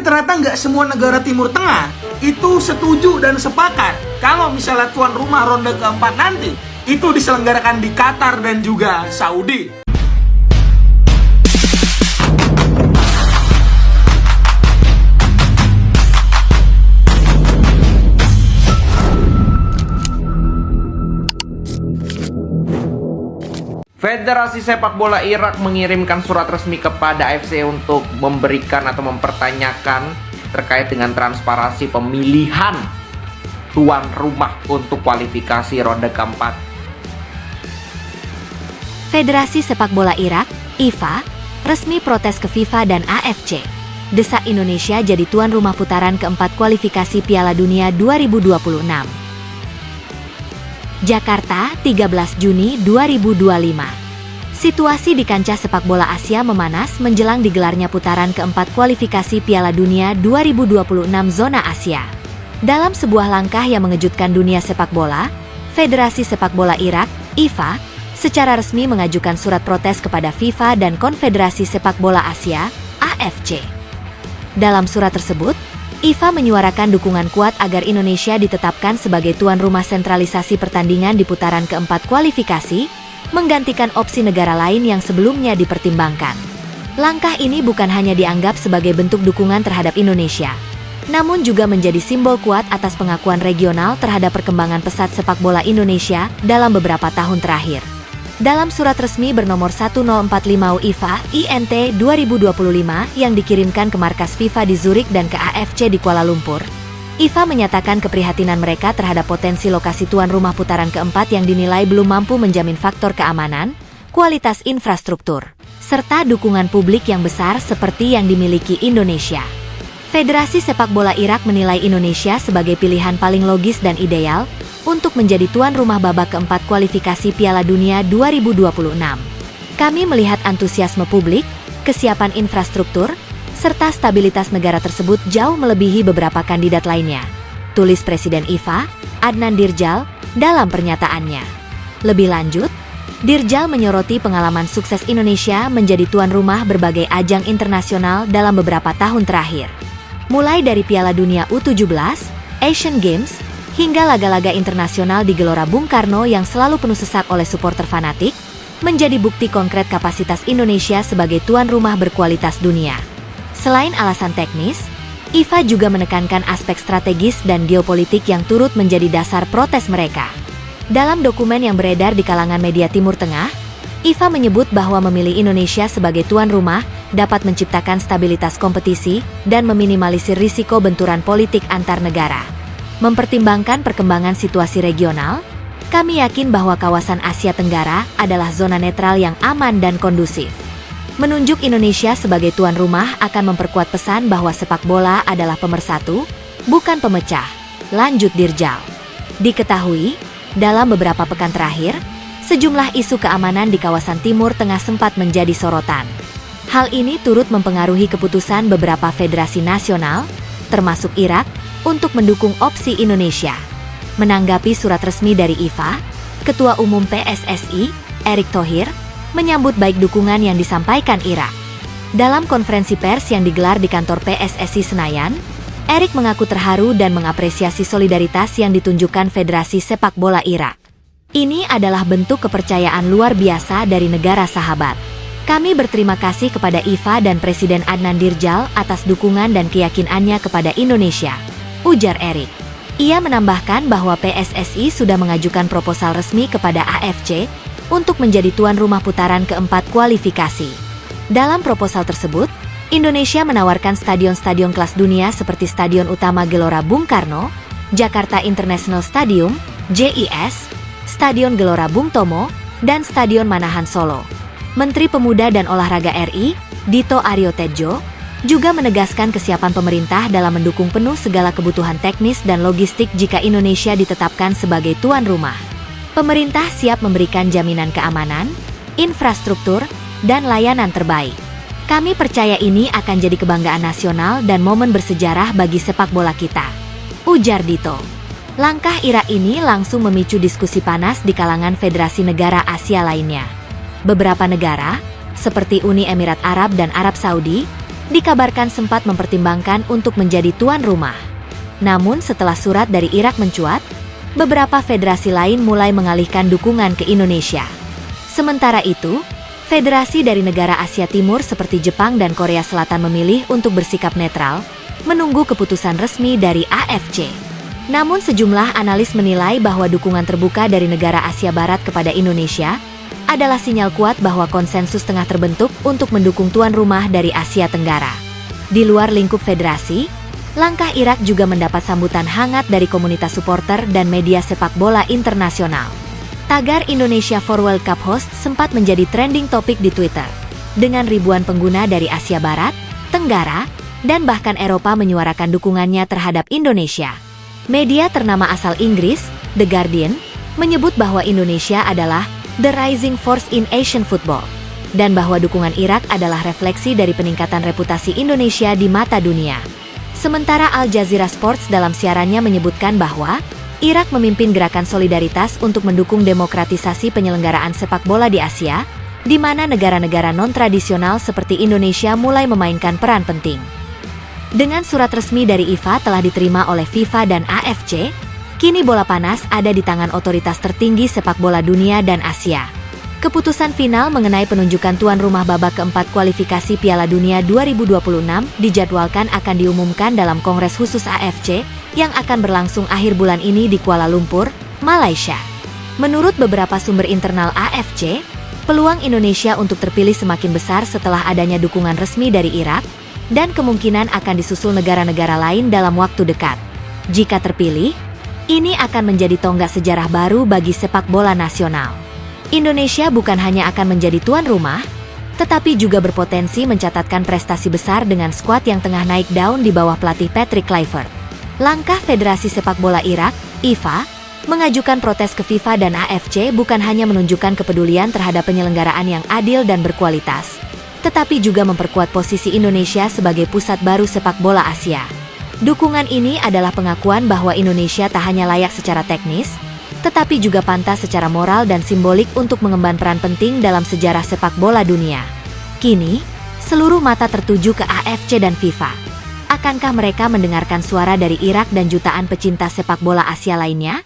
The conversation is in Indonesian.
ternyata nggak semua negara Timur Tengah itu setuju dan sepakat kalau misalnya tuan rumah ronde keempat nanti itu diselenggarakan di Qatar dan juga Saudi. Federasi Sepak Bola Irak mengirimkan surat resmi kepada AFC untuk memberikan atau mempertanyakan terkait dengan transparansi pemilihan tuan rumah untuk kualifikasi ronde keempat. Federasi Sepak Bola Irak, IFA, resmi protes ke FIFA dan AFC. Desak Indonesia jadi tuan rumah putaran keempat kualifikasi Piala Dunia 2026. Jakarta, 13 Juni 2025. Situasi di kancah sepak bola Asia memanas menjelang digelarnya putaran keempat kualifikasi Piala Dunia 2026 zona Asia. Dalam sebuah langkah yang mengejutkan dunia sepak bola, Federasi Sepak Bola Irak, IFA, secara resmi mengajukan surat protes kepada FIFA dan Konfederasi Sepak Bola Asia, AFC. Dalam surat tersebut, IFA menyuarakan dukungan kuat agar Indonesia ditetapkan sebagai tuan rumah sentralisasi pertandingan di putaran keempat kualifikasi, menggantikan opsi negara lain yang sebelumnya dipertimbangkan. Langkah ini bukan hanya dianggap sebagai bentuk dukungan terhadap Indonesia, namun juga menjadi simbol kuat atas pengakuan regional terhadap perkembangan pesat sepak bola Indonesia dalam beberapa tahun terakhir. Dalam surat resmi bernomor 1045 IFA INT 2025 yang dikirimkan ke markas FIFA di Zurich dan ke AFC di Kuala Lumpur, IFA menyatakan keprihatinan mereka terhadap potensi lokasi tuan rumah putaran keempat yang dinilai belum mampu menjamin faktor keamanan, kualitas infrastruktur, serta dukungan publik yang besar seperti yang dimiliki Indonesia. Federasi Sepak Bola Irak menilai Indonesia sebagai pilihan paling logis dan ideal untuk menjadi tuan rumah babak keempat kualifikasi Piala Dunia 2026. Kami melihat antusiasme publik, kesiapan infrastruktur, serta stabilitas negara tersebut jauh melebihi beberapa kandidat lainnya, tulis Presiden IFA, Adnan Dirjal, dalam pernyataannya. Lebih lanjut, Dirjal menyoroti pengalaman sukses Indonesia menjadi tuan rumah berbagai ajang internasional dalam beberapa tahun terakhir. Mulai dari Piala Dunia U17, Asian Games, hingga laga-laga internasional di Gelora Bung Karno yang selalu penuh sesak oleh supporter fanatik, menjadi bukti konkret kapasitas Indonesia sebagai tuan rumah berkualitas dunia. Selain alasan teknis, IFA juga menekankan aspek strategis dan geopolitik yang turut menjadi dasar protes mereka. Dalam dokumen yang beredar di kalangan media Timur Tengah, IFA menyebut bahwa memilih Indonesia sebagai tuan rumah dapat menciptakan stabilitas kompetisi dan meminimalisir risiko benturan politik antar negara. Mempertimbangkan perkembangan situasi regional, kami yakin bahwa kawasan Asia Tenggara adalah zona netral yang aman dan kondusif. Menunjuk Indonesia sebagai tuan rumah akan memperkuat pesan bahwa sepak bola adalah pemersatu, bukan pemecah, lanjut Dirjal. Diketahui, dalam beberapa pekan terakhir, sejumlah isu keamanan di kawasan Timur Tengah sempat menjadi sorotan. Hal ini turut mempengaruhi keputusan beberapa federasi nasional, termasuk Irak, untuk mendukung opsi Indonesia. Menanggapi surat resmi dari IFA, Ketua Umum PSSI, Erick Thohir, menyambut baik dukungan yang disampaikan Irak. Dalam konferensi pers yang digelar di kantor PSSI Senayan, Erick mengaku terharu dan mengapresiasi solidaritas yang ditunjukkan Federasi Sepak Bola Irak. Ini adalah bentuk kepercayaan luar biasa dari negara sahabat. Kami berterima kasih kepada IFA dan Presiden Adnan Dirjal atas dukungan dan keyakinannya kepada Indonesia, ujar Erick. Ia menambahkan bahwa PSSI sudah mengajukan proposal resmi kepada AFC untuk menjadi tuan rumah putaran keempat kualifikasi. Dalam proposal tersebut, Indonesia menawarkan stadion-stadion kelas dunia seperti Stadion Utama Gelora Bung Karno, Jakarta International Stadium, JIS, Stadion Gelora Bung Tomo, dan Stadion Manahan Solo. Menteri Pemuda dan Olahraga RI, Dito Aryo Tejo, juga menegaskan kesiapan pemerintah dalam mendukung penuh segala kebutuhan teknis dan logistik jika Indonesia ditetapkan sebagai tuan rumah. Pemerintah siap memberikan jaminan keamanan, infrastruktur, dan layanan terbaik. Kami percaya ini akan jadi kebanggaan nasional dan momen bersejarah bagi sepak bola kita, ujar Dito. Langkah Irak ini langsung memicu diskusi panas di kalangan federasi negara Asia lainnya. Beberapa negara, seperti Uni Emirat Arab dan Arab Saudi, dikabarkan sempat mempertimbangkan untuk menjadi tuan rumah. Namun setelah surat dari Irak mencuat, beberapa federasi lain mulai mengalihkan dukungan ke Indonesia. Sementara itu, federasi dari negara Asia Timur seperti Jepang dan Korea Selatan memilih untuk bersikap netral, menunggu keputusan resmi dari AFC. Namun sejumlah analis menilai bahwa dukungan terbuka dari negara Asia Barat kepada Indonesia adalah sinyal kuat bahwa konsensus tengah terbentuk untuk mendukung tuan rumah dari Asia Tenggara. Di luar lingkup federasi, langkah Irak juga mendapat sambutan hangat dari komunitas supporter dan media sepak bola internasional. Tagar Indonesia for World Cup Host sempat menjadi trending topik di Twitter, dengan ribuan pengguna dari Asia Barat, Tenggara, dan bahkan Eropa menyuarakan dukungannya terhadap Indonesia. Media ternama asal Inggris, The Guardian, menyebut bahwa Indonesia adalah the rising force in Asian football, dan bahwa dukungan Irak adalah refleksi dari peningkatan reputasi Indonesia di mata dunia. Sementara Al Jazeera Sports dalam siarannya menyebutkan bahwa Irak memimpin gerakan solidaritas untuk mendukung demokratisasi penyelenggaraan sepak bola di Asia, di mana negara-negara non-tradisional seperti Indonesia mulai memainkan peran penting. Dengan surat resmi dari IFA telah diterima oleh FIFA dan AFC, kini bola panas ada di tangan otoritas tertinggi sepak bola dunia dan Asia. Keputusan final mengenai penunjukan tuan rumah babak keempat kualifikasi Piala Dunia 2026 dijadwalkan akan diumumkan dalam Kongres Khusus AFC yang akan berlangsung akhir bulan ini di Kuala Lumpur, Malaysia. Menurut beberapa sumber internal AFC, peluang Indonesia untuk terpilih semakin besar setelah adanya dukungan resmi dari Irak, dan kemungkinan akan disusul negara-negara lain dalam waktu dekat. Jika terpilih, ini akan menjadi tonggak sejarah baru bagi sepak bola nasional. Indonesia bukan hanya akan menjadi tuan rumah, tetapi juga berpotensi mencatatkan prestasi besar dengan skuad yang tengah naik daun di bawah pelatih Patrick Kluivert. Langkah Federasi Sepak Bola Irak, IFA, mengajukan protes ke FIFA dan AFC bukan hanya menunjukkan kepedulian terhadap penyelenggaraan yang adil dan berkualitas, tetapi juga memperkuat posisi Indonesia sebagai pusat baru sepak bola Asia. Dukungan ini adalah pengakuan bahwa Indonesia tak hanya layak secara teknis, tetapi juga pantas secara moral dan simbolik untuk mengemban peran penting dalam sejarah sepak bola dunia. Kini, seluruh mata tertuju ke AFC dan FIFA. Akankah mereka mendengarkan suara dari Irak dan jutaan pecinta sepak bola Asia lainnya?